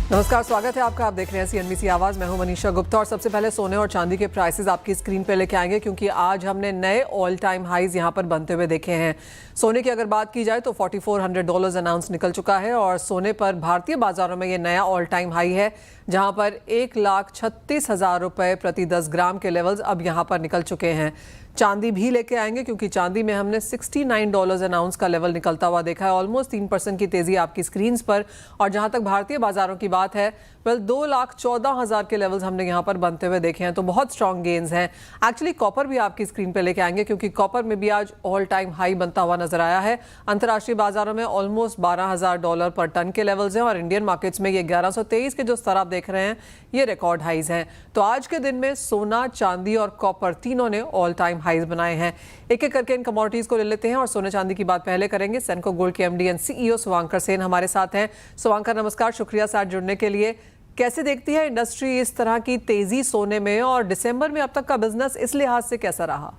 नमस्कार, स्वागत है आपका। आप देख रहे हैं सीएनबीसी आवाज। मैं हूं मनीषा गुप्ता और सबसे पहले सोने और चांदी के प्राइसेस आपकी स्क्रीन पे लेके आएंगे क्योंकि आज हमने नए ऑल टाइम हाईज यहां पर बनते हुए देखे हैं। सोने की अगर बात की जाए तो $4400 अनाउंस निकल चुका है और सोने पर भारतीय बाजारों में ये नया ऑल टाइम हाई है जहां पर 1,36,000 रुपए प्रति 10 ग्राम के लेवल्स अब यहां पर निकल चुके हैं। चांदी भी लेके आएंगे क्योंकि चांदी में हमने $69 अनाउंस का लेवल निकलता हुआ देखा है। ऑलमोस्ट 3% की तेजी आपकी स्क्रीन पर। और जहां तक भारतीय बाजारों की बात है, 2,14,000 के लेवल्स हमने यहां पर बनते हुए देखे हैं, तो बहुत स्ट्रॉन्ग गेन्स हैं। एक्चुअली कॉपर भी आपकी स्क्रीन पे लेके आएंगे क्योंकि कॉपर में भी आज ऑल टाइम हाई बनता हुआ नजर आया है। अंतर्राष्ट्रीय बाजारों में ऑलमोस्ट $12,000 पर टन के लेवल्स हैं और इंडियन मार्केट्स में ये 1123 के जो स्तर आप देख रहे हैं ये रिकॉर्ड हाईज हैं। तो आज के दिन में सोना, चांदी और कॉपर तीनों ने ऑल टाइम हाईज बनाए हैं। एक एक करके इन कमोडिटीज को ले लेते हैं और सोने चांदी की बात पहले करेंगे। सेनको गोल्ड के MD and CEO Shubhankar Sen हमारे साथ हैं। शुभांकर नमस्कार, शुक्रिया साथ जुड़ने के लिए। कैसे देखती है इंडस्ट्री इस तरह की तेजी सोने में, और दिसंबर में अब तक का बिजनेस इस लिहाज से कैसा रहा?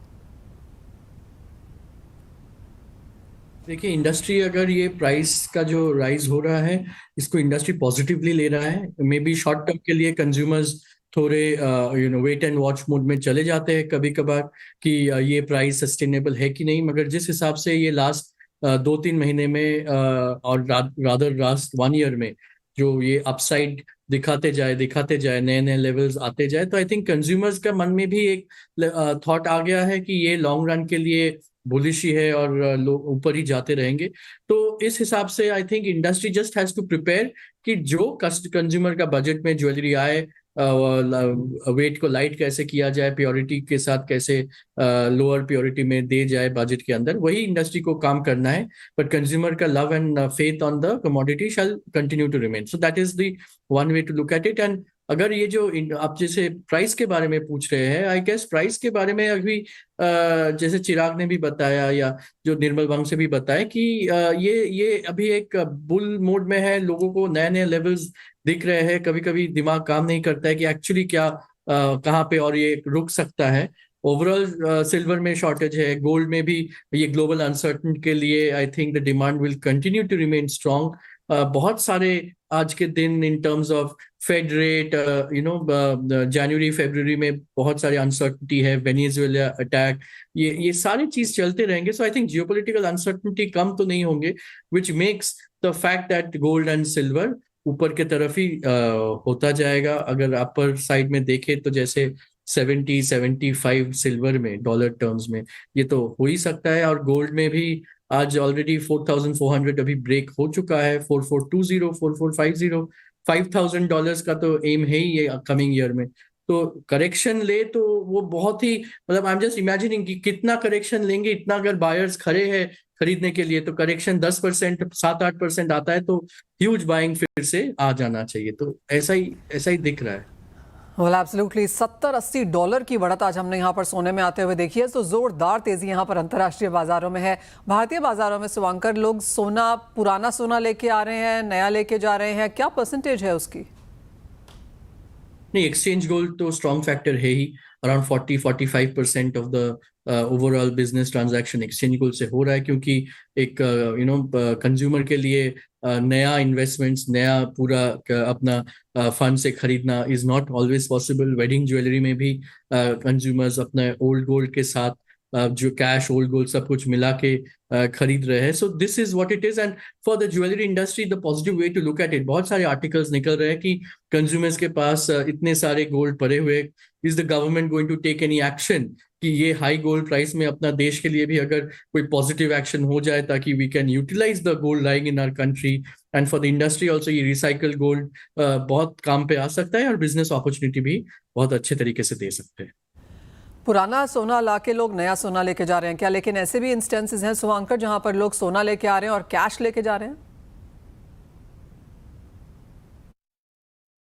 देखिए, इंडस्ट्री अगर ये प्राइस का जो राइज हो रहा है इसको इंडस्ट्री पॉजिटिवली ले रहा है। मे बी शॉर्ट टर्म के लिए कंज्यूमर्स थोड़े वेट एंड वॉच मोड में चले जाते हैं कभी कभार कि ये प्राइस सस्टेनेबल है कि नहीं, मगर जिस हिसाब से ये लास्ट 2-3 महीने में और रादर लास्ट 1 ईयर में जो ये अपसाइड दिखाते जाए नए नए लेवल्स आते जाए, तो आई थिंक कंज्यूमर्स का मन में भी एक थॉट आ गया है कि ये लॉन्ग रन के लिए बुलिश ही है और लोग ऊपर ही जाते रहेंगे। तो इस हिसाब से I think industry just has to prepare कि जो कंज्यूमर का बजट में ज्वेलरी आए, वेट को लाइट कैसे किया जाए, प्योरिटी के साथ कैसे लोअर प्योरिटी में दे जाए बजट के अंदर, वही इंडस्ट्री को काम करना है। बट कंज्यूमर का love and faith on the commodity shall continue to remain. So that is the one way to look at it. And अगर ये जो आप जैसे प्राइस के बारे में पूछ रहे हैं, आई गेस प्राइस के बारे में अभी जैसे चिराग ने भी बताया या जो निर्मल वंग से भी बताया कि ये अभी एक बुल मोड में है। लोगों को नए नए लेवल्स दिख रहे हैं। कभी कभी दिमाग काम नहीं करता है कि एक्चुअली क्या कहाँ पे और ये रुक सकता है। ओवरऑल सिल्वर में शॉर्टेज है, गोल्ड में भी ये ग्लोबल अनसर्टन के लिए I think the demand will continue to remain strong. बहुत सारे आज के दिन in terms of Fed rate, जनवरी फरवरी में बहुत सारी अनसर्टनिटी है, वेनेजुएला अटैक, ये सारी चीज चलते रहेंगे। सो आई थिंक जियोपॉलिटिकल अनसर्टनिटी कम तो नहीं होंगे, which makes the fact that gold and silver ऊपर के तरफ ही होता जाएगा। अगर अपर साइड में देखें तो जैसे 70-75 सिल्वर में डॉलर टर्म्स में ये तो हो ही सकता है। और गोल्ड में भी आज ऑलरेडी 4,400 अभी ब्रेक हो चुका है। 4,420, 4,450, $5,000 का तो एम है ही ये कमिंग ईयर में। तो करेक्शन ले तो वो बहुत ही, मतलब आई एम जस्ट इमेजिनिंग कि कितना करेक्शन लेंगे। इतना अगर बायर्स खड़े हैं खरीदने के लिए तो करेक्शन 10%, 7-8% आता है तो ह्यूज बाइंग फिर से आ जाना चाहिए। तो ऐसा ही दिख रहा है। वेल एब्सोल्युटली, $70-80 की बढ़त आज हमने यहाँ पर सोने में आते हुए देखी है। तो जोरदार तेजी यहाँ पर अंतर्राष्ट्रीय बाजारों में है। भारतीय बाजारों में शुभांकर, लोग सोना, पुराना सोना लेके आ रहे हैं, नया लेके जा रहे हैं, क्या परसेंटेज है उसकी? नहीं, एक्सचेंज गोल्ड तो स्ट्रॉन्ग फैक्टर है ही। Around 40-45% of the overall business transaction exchange gold से हो रहा है, क्योंकि एक कंज्यूमर के लिए नया इन्वेस्टमेंट्स, नया पूरा अपना फंड से खरीदना is not always possible. Wedding jewellery में भी कंज्यूमर्स अपने ओल्ड गोल्ड के साथ जो कैश, ओल्ड गोल्ड सब कुछ मिला के खरीद रहे हैं। So this is what it is. And for the jewellery industry the positive way to look at it, बहुत सारे आर्टिकल्स निकल रहे हैं कि कंज्यूमर्स के पास इतने सारे गोल्ड पड़े हुए, is the government going to take any action कि ये हाई गोल्ड प्राइस में अपना देश के लिए भी अगर कोई पॉजिटिव एक्शन हो जाए ताकि we can utilize the gold lying in our country. And for the industry also ये रिसाइकल गोल्ड बहुत काम पे आ सकता है और बिजनेस अपॉर्चुनिटी भी बहुत अच्छे तरीके से दे सकते हैं। पुराना सोना लाके लोग नया सोना लेके जा रहे हैं क्या? लेकिन ऐसे भी इंस्टेंसेस हैं शुभांकर जहां पर लोग सोना लेके आ रहे हैं और कैश लेके जा रहे हैं।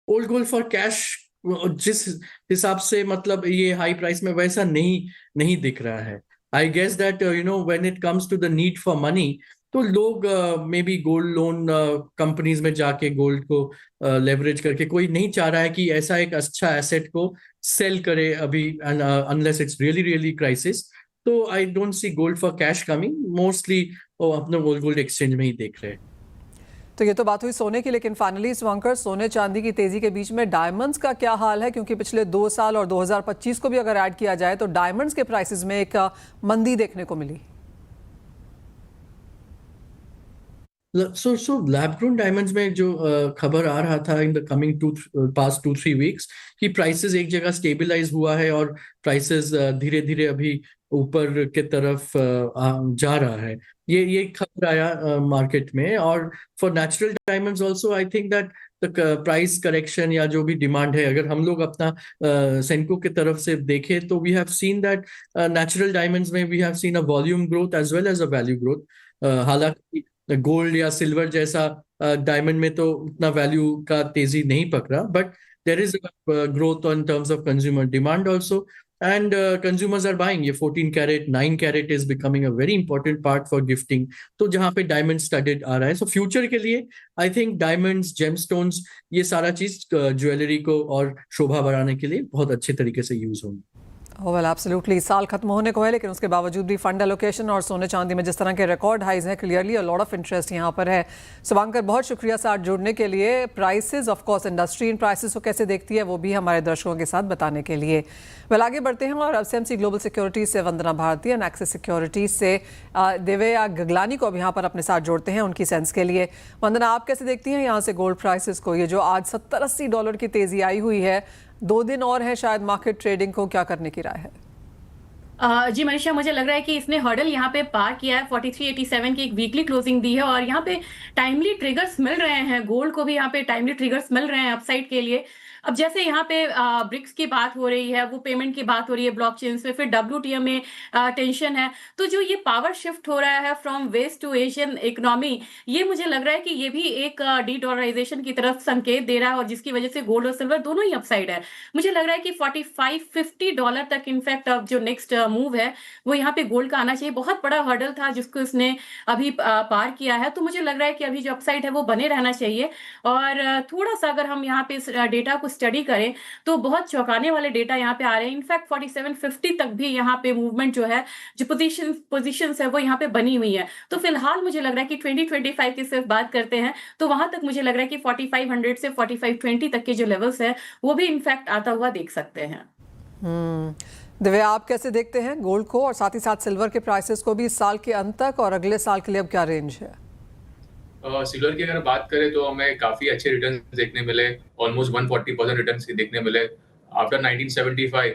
ओल्ड गोल्ड फॉर कैश जिस हिसाब से, मतलब ये हाई प्राइस में वैसा नहीं दिख रहा है। I guess that when it comes to the need for money, तो लोग maybe gold loan companies में जाके गोल्ड को लेवरेज करके, कोई नहीं चाह रहा है कि ऐसा एक अच्छा एसेट को सेल करे अभी, unless it's really really crisis. तो I don't see gold for cash coming. Mostly अपने गोल्ड एक्सचेंज में ही देख रहे हैं। तो ये तो बात हुई सोने की, लेकिन फाइनली शुभंकर, सोने चांदी की तेजी के बीच में डायमंड्स का क्या हाल है? क्योंकि पिछले 2 साल और 2025 को भी अगर ऐड किया जाए तो डायमंड्स के प्राइसेस में एक मंदी देखने को मिली। सो लैब ग्रोन डायमंड्स में जो खबर आ रहा था in the coming past 2-3 weeks कि प्राइसेस एक जगह स्टेबलाइज हुआ है और प्राइसेस धीरे धीरे अभी ऊपर के तरफ जा रहा है। ये खबर आया मार्केट में। और for natural diamonds also I think that the price correction या जो भी डिमांड है, अगर हम लोग अपना सेंको के तरफ से देखें तो we have seen that natural diamonds में we have seen a volume growth as well as a value growth. हालांकि गोल्ड या सिल्वर जैसा डायमंड में तो उतना वैल्यू का तेजी नहीं पकड़ा, but there is growth on terms of consumer demand also and consumers are buying. ये 14 carat 9 carat is becoming a very important part for gifting, तो जहां पे डायमंड स्टडेड आ रहा है। सो फ्यूचर के लिए आई थिंक डायमंड्स, जेमस्टोन्स, ये सारा चीज ज्वेलरी को और शोभा बढ़ाने के लिए बहुत अच्छे तरीके से यूज होंगे। वेल एब्सोल्युटली, साल खत्म होने को है, लेकिन उसके बावजूद भी फंड एलोकेशन और सोने चांदी में जिस तरह के रिकॉर्ड हाइज हैं, clearly a lot of interest यहाँ पर है। शुभंकर, बहुत शुक्रिया साथ जुड़ने के लिए। Prices, of course industry in prices को कैसे देखती है वो भी हमारे दर्शकों के साथ बताने के लिए। वेल आगे बढ़ते हैं और अब एमसी ग्लोबल सिक्योरिटीज से वंदना भारती एंड एक्सिस सिक्योरिटीज से दिव्या गगलानी को अब यहाँ पर अपने साथ जोड़ते हैं उनकी सेंस के लिए। वंदना, आप कैसे देखती हैं यहाँ से गोल्ड प्राइसेस को? ये जो आज $70-80 की तेजी आई हुई है, 2 दिन और है शायद मार्केट ट्रेडिंग को, क्या करने की राय है? जी मनीषा, मुझे लग रहा है कि इसने हर्डल यहाँ पे पार किया है। 4387 की एक वीकली क्लोजिंग दी है और यहाँ पे टाइमली ट्रिगर्स मिल रहे हैं। गोल्ड को भी यहाँ पे टाइमली ट्रिगर्स मिल रहे हैं अपसाइड के लिए। अब जैसे यहाँ पे ब्रिक्स की बात हो रही है, वो पेमेंट की बात हो रही है ब्लॉकचेन्स में, फिर WTO में टेंशन है, तो जो ये पावर शिफ्ट हो रहा है from west to Asian economy, ये मुझे लग रहा है कि ये भी एक डीडॉलराइजेशन की तरफ संकेत दे रहा है और जिसकी वजह से गोल्ड और सिल्वर दोनों ही अपसाइड है। मुझे लग रहा है कि $45-50 तक इनफैक्ट अब जो नेक्स्ट मूव है वो यहाँ पे गोल्ड का आना चाहिए। बहुत बड़ा हर्डल था जिसको इसने अभी पार किया है, तो मुझे लग रहा है कि अभी जो अपसाइड है वो बने रहना चाहिए। और थोड़ा सा अगर हम यहाँ पे इस डेटा को स्टडी करें तो बहुत चौंकाने वाले डेटा यहाँ पे आ रहे हैं। इनफैक्ट 4750 तक भी यहाँ पे मूवमेंट जो है, जो पोजीशंस है वो यहाँ पे बनी हुई है। तो फिलहाल मुझे लग रहा है कि 2025 की सिर्फ बात करते हैं तो वहां तक मुझे लग रहा है कि 4500 से 4520 तक के जो लेवल्स है वो भी इनफैक्ट आता हुआ देख सकते हैं। दिव्या, आप कैसे देखते हैं गोल्ड को और साथ ही साथ सिल्वर के प्राइसेस को भी इस साल के अंत तक, और अगले साल के लिए अब क्या रेंज है? सिल्वर की अगर बात करें तो हमें काफी अच्छे रिटर्न देखने मिले। ऑलमोस्ट 140% रिटर्न देखने मिले after 1975।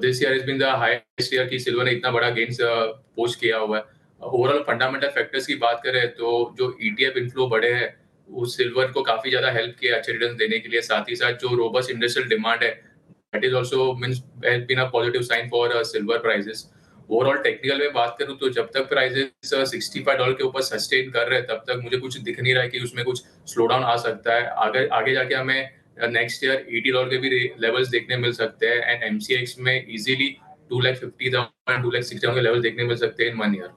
This year is been the highest year की सिल्वर ने इतना बड़ा गेन्स पोस्ट किया हुआ है। ओवरऑल फंडामेंटल फैक्टर्स की बात करें तो जो ETF इनफ्लो बढ़े हैं उस सिल्वर को काफी ज्यादा हेल्प किया अच्छे रिटर्न देने के लिए। साथ ही साथ जो रोबस्ट इंडस्ट्रियल डिमांड है that is also means has been a positive sign for silver prices. Overall technical में बात करूं तो जब तक प्राइसेस $65 के ऊपर सस्टेन कर रहे हैं तब तक मुझे कुछ दिख नहीं रहा है कि उसमें कुछ स्लो डाउन आ सकता है। आगे आगे जाके हमें नेक्स्ट ईयर $80 के भी लेवल्स देखने मिल सकते हैं एंड MCX में इजीली 250,000 260,000 के लेवल देखने मिल सकते हैं इन 1 ईयर।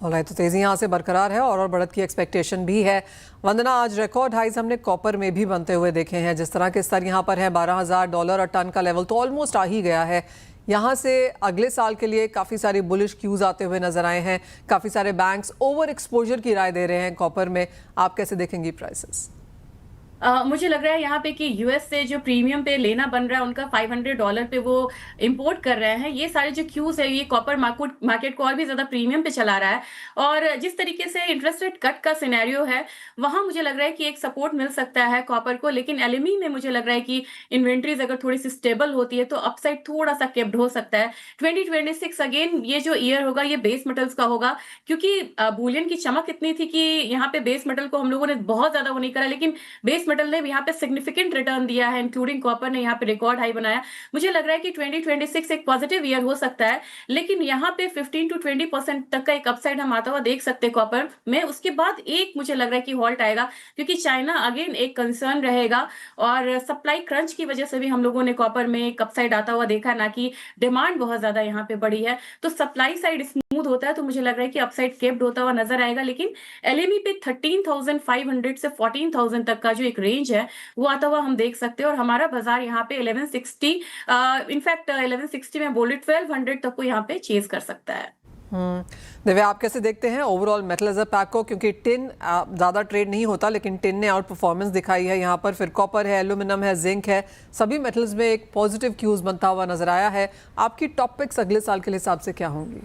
ऑलराइट, तो तेजी यहाँ से बरकरार है और बढ़त की एक्सपेक्टेशन भी है। वंदना, आज रिकॉर्ड हाइज हमने कॉपर में भी बनते हुए देखे हैं। जिस तरह के स्तर यहाँ पर है, $12,000 टन का लेवल तो ऑलमोस्ट आ ही गया है। यहाँ से अगले साल के लिए काफ़ी सारे बुलिश क्यूज आते हुए नजर आए हैं। काफ़ी सारे बैंक्स ओवर एक्सपोजर की राय दे रहे हैं कॉपर में। आप कैसे देखेंगी प्राइसेस? मुझे लग रहा है यहाँ पे कि यूएस से जो प्रीमियम पे लेना बन रहा है उनका $500 पे वो इंपोर्ट कर रहे हैं। ये सारे जो क्यूज है ये कॉपर मार्केट को और भी ज्यादा प्रीमियम पे चला रहा है। और जिस तरीके से इंटरेस्ट रेट कट का सिनेरियो है वहां मुझे लग रहा है कि एक सपोर्ट मिल सकता है कॉपर को। लेकिन एलएमई में मुझे लग रहा है कि इन्वेंट्रीज अगर थोड़ी सी स्टेबल होती है तो अपसाइड थोड़ा सा केप्ड हो सकता है। 2026 अगेन ये जो ईयर होगा ये बेस मेटल्स का होगा, क्योंकि बुलियन की चमक इतनी थी कि यहाँ पे बेस मेटल को हम लोगों ने बहुत ज्यादा वो नहीं करा, लेकिन बेस मेटल ने यहाँ पे सिग्निफिकेंट रिटर्न दिया है, इंक्लूडिंग कॉपर ने यहाँ पे रिकॉर्ड हाई बनाया। मुझे लग रहा है कि 2026 एक पॉजिटिव ईयर हो सकता है, लेकिन यहाँ पे 15 to 20% तक का एक अपसाइड हम आता हुआ देख सकते हैं कॉपर में। उसके बाद एक मुझे लग रहा है कि हॉल्ट आएगा, क्योंकि चाइना अगेन एक कंसर्न रहेगा और सप्लाई क्रंच की वजह से भी हम लोगों ने कॉपर में एक अपसाइड आता हुआ देखा, ना कि डिमांड बहुत ज्यादा यहाँ पे बढ़ी है। तो सप्लाई साइड स्मूथ होता है तो मुझे लग रहा है कि अपसाइड केप्ड होता हुआ नजर आएगा। लेकिन एलएमई पे 13,500 से 14,000 तक का जो एक रेंज है वो आता हुआ हम देख सकते हैं। और हमारा बाजार यहाँ पे 1160 इनफैक्ट 1160 में बोले 1200 तक को यहाँ पे चेज कर सकता है। दिव्या, आप कैसे देखते हैं overall metal as a pack को, क्योंकि टिन ज़्यादा ट्रेड नहीं होता लेकिन टिन ने आउट परफॉर्मेंस दिखाई है यहाँ पर, फिर कॉपर है, एल्यूमिनियम है, जिंक है, सभी मेटल्स में एक पॉजिटिव क्यूज बनता हुआ नजर आया है। आपकी टॉप पिक्स अगले साल के हिसाब से क्या होंगी?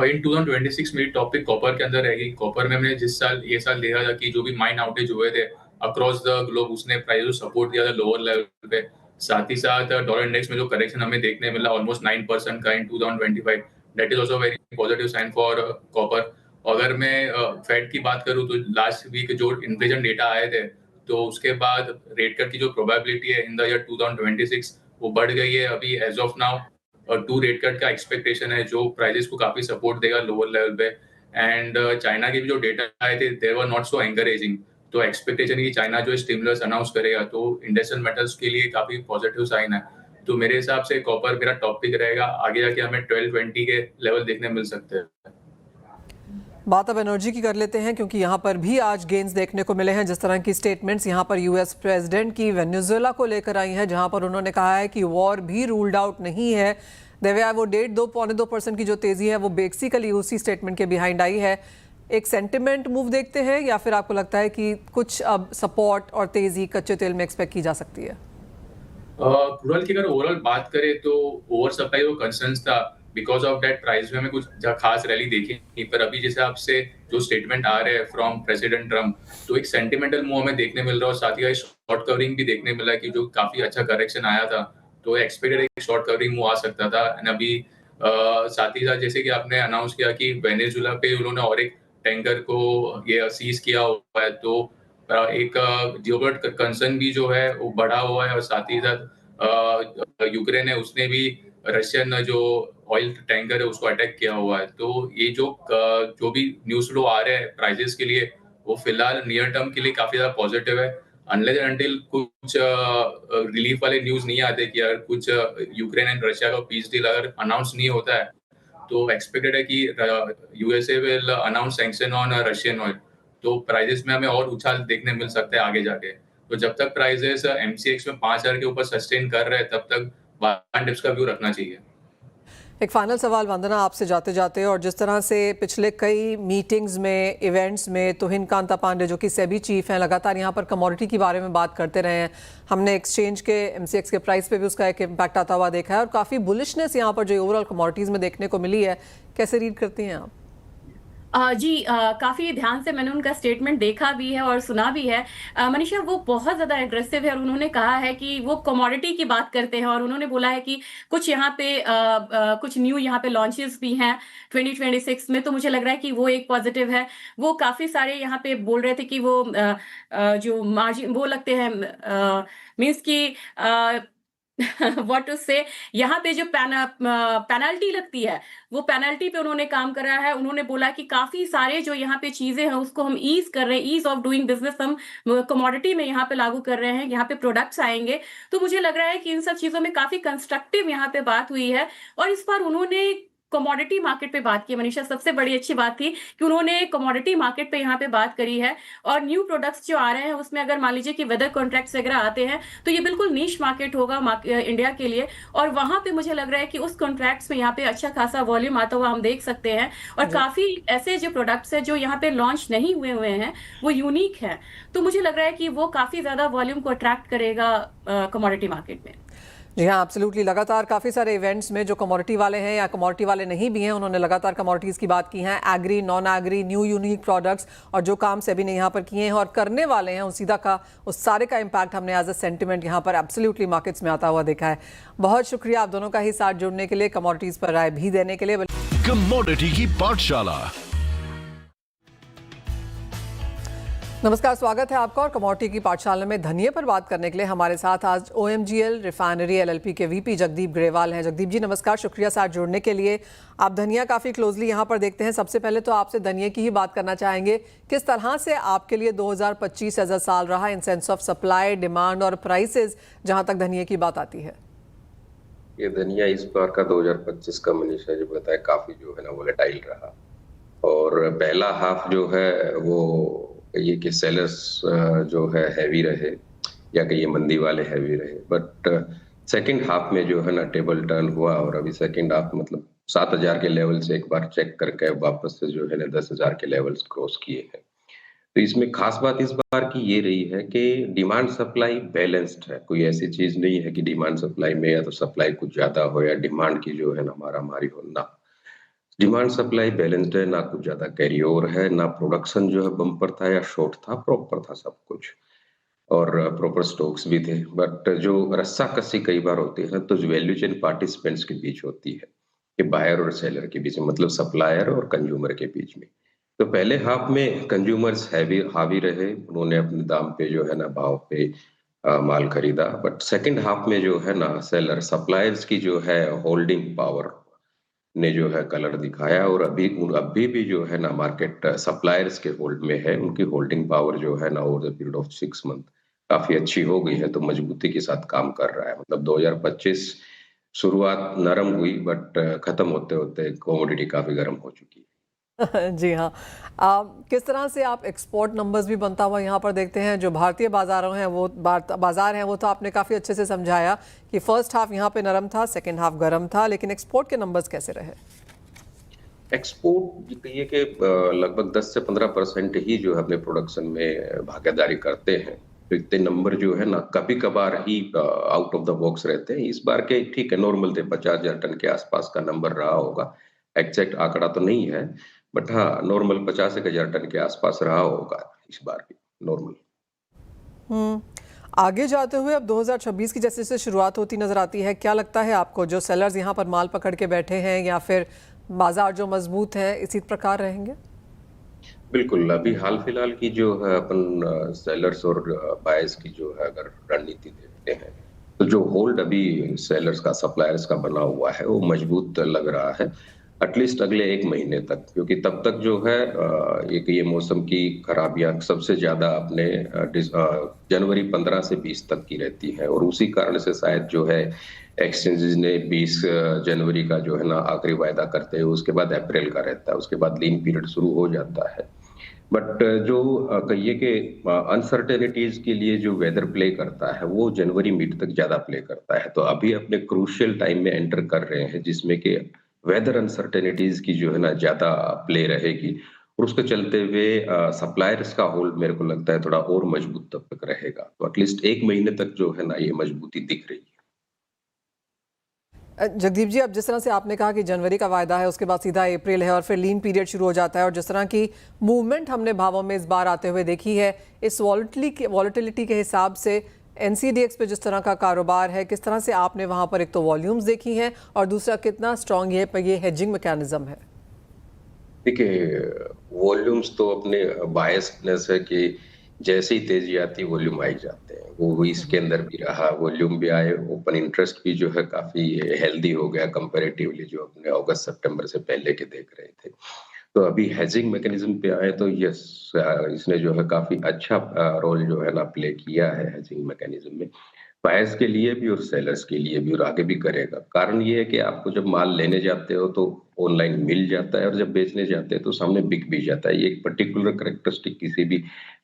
इन 2026 मेरी टॉपिक कॉपर के अंदर रहेगी। कॉपर में हमने ये साल देखा था कि जो भी माइन आउटेज हुए थे अक्रॉस द ग्लोब, उसने प्राइस को सपोर्ट दिया था लोअर लेवल पे। साथ ही साथ डॉलर इंडेक्स में जो करेक्शन हमें देखने मिला ऑलमोस्ट 9% का in 2025, that is also very positive sign for copper. अगर मैं फेड की बात करूं तो लास्ट वीक जो इन्फ्लेशन डेटा आए थे, तो उसके बाद रेट कट की जो प्रोबेबिलिटी है इन द ईयर 2026 वो बढ़ गई है। अभी एज ऑफ नाउ और 2 रेट कट का एक्सपेक्टेशन है, जो प्राइसेस को काफी सपोर्ट देगा लोअर लेवल पे। एंड चाइना के भी जो डेटा आए थे दे वर नॉट सो एनकरेजिंग, तो एक्सपेक्टेशन है कि चाइना जो स्टिमुलस अनाउंस करेगा तो इंडस्ट्रियल मेटल्स के लिए काफी पॉजिटिव साइन है। तो मेरे हिसाब से कॉपर मेरा टॉपिक रहेगा। आगे जाके हमें 1220 के लेवल देखने मिल सकते हैं। बात अब एनर्जी की कर लेते हैं, क्योंकि यहाँ पर भी आज गेन्स देखने को मिले हैं। जिस तरह की स्टेटमेंट्स यहाँ पर यूएस प्रेसिडेंट की वेनेजुएला को लेकर आई हैं, जहाँ पर उन्होंने कहा है कि वॉर भी रूल्ड आउट नहीं है। दिव्या, वो 1.5-2% की जो तेजी है वो बेसिकली उसी स्टेटमेंट के बिहाइंड आई है। एक सेंटिमेंट मूव देखते हैं, या फिर आपको लगता है कि कुछ अब सपोर्ट और तेजी कच्चे तेल में एक्सपेक्ट की जा सकती है? क्रूड की अगर ओवरऑल बात करें तो ओवर सप्लाई वो कंसर्न्स था, बिकॉज ऑफ दैट प्राइस में हमें कुछ खास रैली देखी नहीं। पर अभी जिस हिसाब से जो स्टेटमेंट आ रहे हैं फ्रॉम प्रेसिडेंट ट्रम्प, तो एक सेंटिमेंटल मूव हमें देखने मिल रहा है और साथ ही शॉर्ट कवरिंग भी देखने मिला कि जो काफी अच्छा करेक्शन आया था, तो एक्सपेक्टेड एक शॉर्ट कवरिंग मूव आ सकता था। एंड अभी साथ ही साथ जैसे कि आपने अनाउंस किया कि वेनेजुएला पे उन्होंने और एक टैंकर को ये सीज किया हुआ है, तो एक जियोपॉलिटिकल कंसर्न भी जो है वो बढ़ा हुआ है। और साथ ही साथ यूक्रेन है, उसने भी रशियन जो ऑयल टैंकर है उसको अटैक किया हुआ है। तो ये जो भी न्यूज फ्लो आ रहे हैं प्राइसेस के लिए, वो फिलहाल नियर टर्म के लिए काफी ज्यादा पॉजिटिव है। अनलेस एंड अनटिल कुछ रिलीफ वाले न्यूज नहीं आते कि अगर कुछ यूक्रेन एंड रशिया का पीस डील अगर अनाउंस नहीं होता है, तो एक्सपेक्टेड है कि USA will announce sanction on Russian oil, तो प्राइसेस में हमें और उछाल देखने मिल सकता है आगे जाके। तो जब तक प्राइसेस एमसीएक्स में 5000 के ऊपर सस्टेन कर रहे हैं, तब तक 1 डिप्स का व्यू रखना चाहिए। एक फाइनल सवाल वंदना आपसे जाते जाते, और जिस तरह से पिछले कई मीटिंग्स में, इवेंट्स में तुहिन कांता पांडे जो कि सेबी चीफ हैं, लगातार यहाँ पर कमोडिटी के बारे में बात करते रहे हैं। हमने एक्सचेंज के एमसीएक्स के प्राइस पे भी उसका एक इम्पैक्ट आता हुआ देखा है, और काफ़ी बुलिशनेस यहाँ पर जो ओवरऑल कमोडिटीज़ में देखने को मिली है। कैसे रीड करती हैं आप? जी, काफ़ी ध्यान से मैंने उनका स्टेटमेंट देखा भी है और सुना भी है। मनीषा, वो बहुत ज़्यादा एग्रेसिव है और उन्होंने कहा है कि वो कमोडिटी की बात करते हैं, और उन्होंने बोला है कि कुछ यहाँ पे कुछ न्यू यहाँ पे लॉन्चेस भी हैं 2026 में, तो मुझे लग रहा है कि वो एक पॉजिटिव है। वो काफ़ी सारे यहाँ पे बोल रहे थे कि वो जो मार्जिन वो लगते हैं, मीन्स कि व्हाट टू से, यहाँ पे जो पेनल्टी लगती है, वो पेनल्टी पे उन्होंने काम करा है। उन्होंने बोला कि काफी सारे जो यहाँ पे चीजें हैं उसको हम ईज कर रहे हैं, ईज ऑफ डूइंग बिजनेस हम कमोडिटी में यहाँ पे लागू कर रहे हैं, यहाँ पे प्रोडक्ट्स आएंगे। तो मुझे लग रहा है कि इन सब चीजों में काफी कंस्ट्रक्टिव यहाँ पे बात हुई है। और इस बार उन्होंने कमोडिटी मार्केट पे बात की। मनीषा, सबसे बड़ी अच्छी बात थी कि उन्होंने कमोडिटी मार्केट पे यहाँ पे बात करी है, और न्यू प्रोडक्ट्स जो आ रहे हैं उसमें अगर मान लीजिए कि वेदर कॉन्ट्रैक्ट्स वगैरह आते हैं, तो ये बिल्कुल नीश मार्केट होगा इंडिया के लिए। और वहां पे मुझे लग रहा है कि उस कॉन्ट्रैक्ट्स में यहाँ पे अच्छा खासा वॉल्यूम आता हुआ हम देख सकते हैं। और काफी ऐसे जो प्रोडक्ट्स है जो यहाँ पे लॉन्च नहीं हुए हैं, वो यूनिक है। तो मुझे लग रहा है कि वो काफी ज्यादा वॉल्यूम को अट्रैक्ट करेगा कमोडिटी मार्केट में। जी हाँ, एब्सोल्युटली। लगातार काफ़ी सारे इवेंट्स में जो कमोडिटी वाले हैं या कमोडिटी वाले नहीं भी हैं, उन्होंने लगातार कमोडिटीज़ की बात की है। Agri, non agri, new unique products, और जो काम सेबी ने यहाँ पर किए हैं और करने वाले हैं, उस सीधा का उस सारे का इम्पैक्ट हमने एज अ सेंटिमेंट यहाँ पर एब्सोल्युटली मार्केट्स में आता हुआ देखा है। बहुत शुक्रिया आप दोनों का ही साथ जुड़ने के लिए, कमोडिटीज़ पर राय भी देने के लिए। कमोडिटी की पाठशाला। नमस्कार, स्वागत है आपका। और कमोडिटी की पाठशाला में धनिये पर बात करने के लिए हमारे साथ आज OMGL रिफाइनरी LLP के VP जगदीप ग्रेवाल हैं। जगदीप जी नमस्कार, शुक्रिया साथ जुड़ने के लिए। आप धनिया काफ़ी क्लोजली यहाँ पर देखते हैं। सबसे पहले तो आपसे धनिये की ही बात करना चाहेंगे। किस तरह से आपके लिए 2025 एज अ साल रहा in sense of supply, demand और प्राइसेस, जहाँ तक धनिये की बात आती है? ये धनिया इस बार का 2025 का मनीषा जो बताया काफी जो है ना वोलेटाइल रहा, और पहला हाफ जो है वो ये कि सेलर्स जो है हैवी रहे, या कि ये मंदी वाले हैवी रहे। बट सेकंड हाफ में जो है ना टेबल टर्न हुआ, और अभी सेकंड हाफ मतलब 7,000 के लेवल से एक बार चेक करके वापस से जो है ना 10,000 के लेवल्स क्रॉस किए हैं। तो इसमें खास बात इस बार की ये रही है कि डिमांड सप्लाई बैलेंस्ड है। कोई ऐसी चीज नहीं है कि डिमांड सप्लाई में या तो सप्लाई कुछ ज्यादा हो या डिमांड की जो है ना मारामारी हो, ना। डिमांड सप्लाई बैलेंस्ड है, ना कुछ ज्यादा कैरी ओवर है, ना प्रोडक्शन जो है बम्पर था या शॉर्ट था, प्रॉपर था सब कुछ। और प्रॉपर स्टॉक्स भी थे। बट जो रस्साकसी कई बार होती है ना, तो वैल्यू चेन पार्टिसिपेंट्स के बीच होती है, कि बायर और सेलर के बीच में, मतलब सप्लायर और कंज्यूमर के बीच में। तो पहले हाफ में कंज्यूमर्स हैवी हावी रहे, उन्होंने अपने दाम पे जो है ना भाव पे माल खरीदा। बट सेकंड हाफ में जो है ना सेलर सप्लायर्स की जो है होल्डिंग पावर ने जो है कलर दिखाया, और अभी भी जो है ना मार्केट सप्लायर्स के होल्ड में है। उनकी होल्डिंग पावर जो है ना over the period of 6 month काफी अच्छी हो गई है, तो मजबूती के साथ काम कर रहा है। मतलब 2025 शुरुआत नरम हुई, बट खत्म होते होते कमोडिटी काफी गर्म हो चुकी है। जी हाँ। किस तरह से आप एक्सपोर्ट नंबर्स भी बनता हुआ यहाँ पर देखते हैं? जो भारतीय बाजारों हैं वो बाजार हैं वो तो आपने काफ़ी अच्छे से समझाया कि फर्स्ट हाफ यहाँ पे नरम था, सेकंड हाफ गर्म था, लेकिन एक्सपोर्ट के नंबर्स कैसे रहे? एक्सपोर्ट कहिए कि लगभग 10 से 15% ही जो है अपने प्रोडक्शन में भागीदारी करते हैं। तो इतने नंबर जो है ना कभी कभार ही आउट ऑफ द बॉक्स रहते हैं। इस बार के ठीक है, नॉर्मल थे, 50,000 टन के आसपास का नंबर रहा होगा। एग्जैक्ट आंकड़ा तो नहीं है, बट हाँ नॉर्मल 50,000 टन के आसपास रहा होगा इस बार भी, नॉर्मल। हम्म। आगे जाते हुए अब 2026 की जैसे जैसे शुरुआत होती नजर आती है, क्या लगता है आपको जो सेलर्स यहाँ पर माल पकड़ के बैठे हैं या फिर बाजार जो मजबूत है इसी प्रकार रहेंगे? बिल्कुल, अभी हाल फिलहाल की जो है अपन सेलर्स और बायर्स की जो है अगर रणनीति देखते हैं, तो जो होल्ड अभी सेलर्स का सप्लायर्स का बना हुआ है वो मजबूत लग रहा है, एटलीस्ट अगले 1 महीने तक। क्योंकि तब तक जो है एक ये मौसम की खराबियां सबसे ज्यादा अपने जनवरी 15 से 20 तक की रहती है, और उसी कारण से शायद जो है एक्सचेंजेस ने 20 जनवरी का जो है ना आखिरी वायदा करते हैं, उसके बाद अप्रैल का रहता है, उसके बाद लीन पीरियड शुरू हो जाता है। बट जो कहिए कि अनसर्टेनिटीज के लिए जो वेदर प्ले करता है वो जनवरी मिड तक ज्यादा प्ले करता है। तो अभी अपने क्रूशियल टाइम में एंटर कर रहे हैं, जिसमें कि वेदर अनसर्टेनिटीज की जो है ना ज्यादा प्ले रहेगी, और उसके चलते हुए सप्लायर्स का होल्ड मेरे को लगता है थोड़ा और मजबूत तब तक रहेगा। तो एटलीस्ट 1 महीने तक जो है ना ये मजबूती दिख रही है। जगदीप जी, अब जिस तरह से आपने कहा कि जनवरी का वायदा है, उसके बाद सीधा अप्रैल है और फिर लीन पीरियड शुरू हो जाता है, और जिस तरह की मूवमेंट हमने भावों में इस बार आते हुए देखी है, इस वॉलेटिलिटी के हिसाब से एनसीडीएक्स पे जिस तरह का कारोबार है, किस तरह से आपने वहां पर एक तो वॉल्यूम्स देखी हैं और दूसरा कितना स्ट्रांग ये हेजिंग मैकेनिज्म है? देखिए, वॉल्यूम्स तो अपने बायसनेस है कि जैसे ही तेजी आती है वॉल्यूम आई जाते हैं। वो इसके अंदर भी रहा, वॉल्यूम भी आए, ओपन इंटरेस्ट भी जो है काफी हेल्दी हो गया कंपैरेटिवली जो अपने अगस्त सितंबर से पहले के देख रहे थे। तो अभी हेजिंग मैकेनिज्म पे आए तो यस, इसने जो है काफी अच्छा रोल जो है ना प्ले किया है हेजिंग मैकेनिज्म में, बायर्स के लिए भी और सेलर्स के लिए भी, और आगे भी करेगा। कारण ये है कि आपको जब माल लेने जाते हो तो ऑनलाइन मिल जाता है, और जब बेचने जाते हैं तो सामने बिक भी जाता है। ये एक पर्टिकुलर कैरेक्टरिस्टिक किसी भी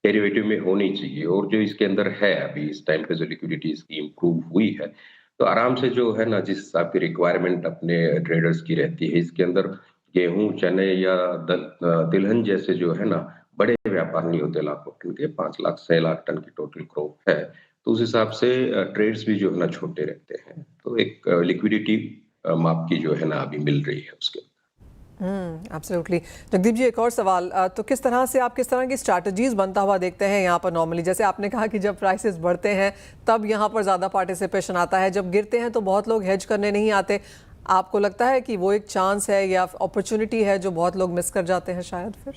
डेरिवेटिव में होनी चाहिए, और जो इसके अंदर है अभी इस टाइम पे जो लिक्विडिटी इसकी इम्प्रूव हुई है, तो आराम से जो है ना जिस हिसाब की रिक्वायरमेंट अपने ट्रेडर्स की रहती है, इसके अंदर गेहूं, चने या तिलहन जैसे जो है ना बड़े व्यापार नहीं होते लाखों टन के, 5 लाख 6 लाख टन की टोटल क्रॉप है, तो उस हिसाब से ट्रेड्स भी जो है ना छोटे रहते हैं। तो एक लिक्विडिटी माप की जो है ना अभी मिल रही है उसके। एब्सोल्युटली। जगदीप जी, एक और सवाल, तो किस तरह की स्ट्रैटेजीज बनता हुआ देखते हैं यहाँ पर नॉर्मली? जैसे आपने कहा कि जब प्राइसेस बढ़ते हैं तब यहाँ पर ज़्यादा पार्टिसिपेशन आता है, जब गिरते हैं तो बहुत लोग हेज करने नहीं आते। आपको लगता है कि वो एक चांस है या अपॉर्चुनिटी है जो बहुत लोग मिस कर जाते हैं शायद? फिर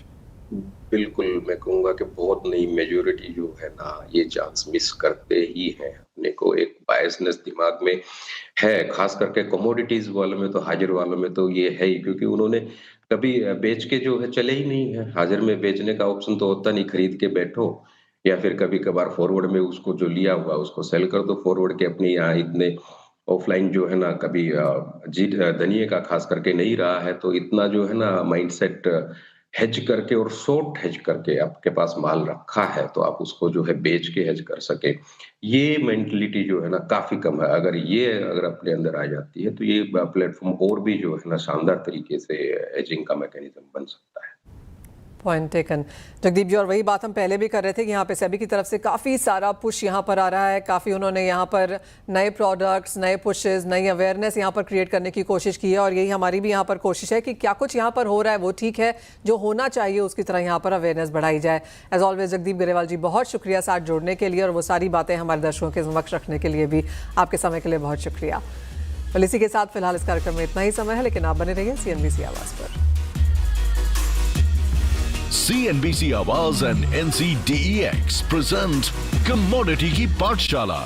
बिल्कुल, मैं कहूंगा कि बहुत नहीं, मेजोरिटी जो है ना ये चांस मिस करते ही हैं। अपने को एक बायसनेस दिमाग में है, खास करके कमोडिटीज वालों में तो, हाजिर वालों में तो ये है ही, क्योंकि उन्होंने कभी बेच के जो है चले ही नहीं है। हाजिर में बेचने का ऑप्शन तो होता नहीं, खरीद के बैठो, या फिर कभी कभार फॉरवर्ड में उसको जो लिया हुआ उसको सेल कर दो फॉरवर्ड के। अपने यहाँ इतने ऑफलाइन जो है ना कभी जी धनिये का खास करके नहीं रहा है, तो इतना जो है ना माइंडसेट हेज करके और शॉर्ट हेज करके आपके पास माल रखा है तो आप उसको जो है बेच के हेज कर सके, ये मेंटलिटी जो है ना काफी कम है। अगर अपने अंदर आ जाती है तो ये प्लेटफॉर्म और भी जो है ना शानदार तरीके से हेजिंग का मैकेनिज्म बन सकता है। पॉइंट टेकन जगदीप जी। और वही बात हम पहले भी कर रहे थे कि यहाँ पे सेबी की तरफ से काफ़ी सारा पुश यहाँ पर आ रहा है, काफ़ी उन्होंने यहाँ पर नए प्रोडक्ट्स, नए पुशेस, नई अवेयरनेस यहाँ पर क्रिएट करने की कोशिश की है। और यही हमारी भी यहाँ पर कोशिश है कि क्या कुछ यहाँ पर हो रहा है वो ठीक है, जो होना चाहिए उसकी तरह यहाँ पर अवेयरनेस बढ़ाई जाए। एज ऑलवेज जगदीप गरेवाल जी, बहुत शुक्रिया साथ जुड़ने के लिए और वो सारी बातें हमारे दर्शकों के समक्ष रखने के लिए भी आपके समय के लिए बहुत शुक्रिया। और इसी के साथ फिलहाल इस कार्यक्रम में इतना ही समय है, लेकिन आप बने रहिए CNBC आवाज़ पर। CNBC आवाज एंड NCDEX प्रेजेंट कमोडिटी की पाठशाला।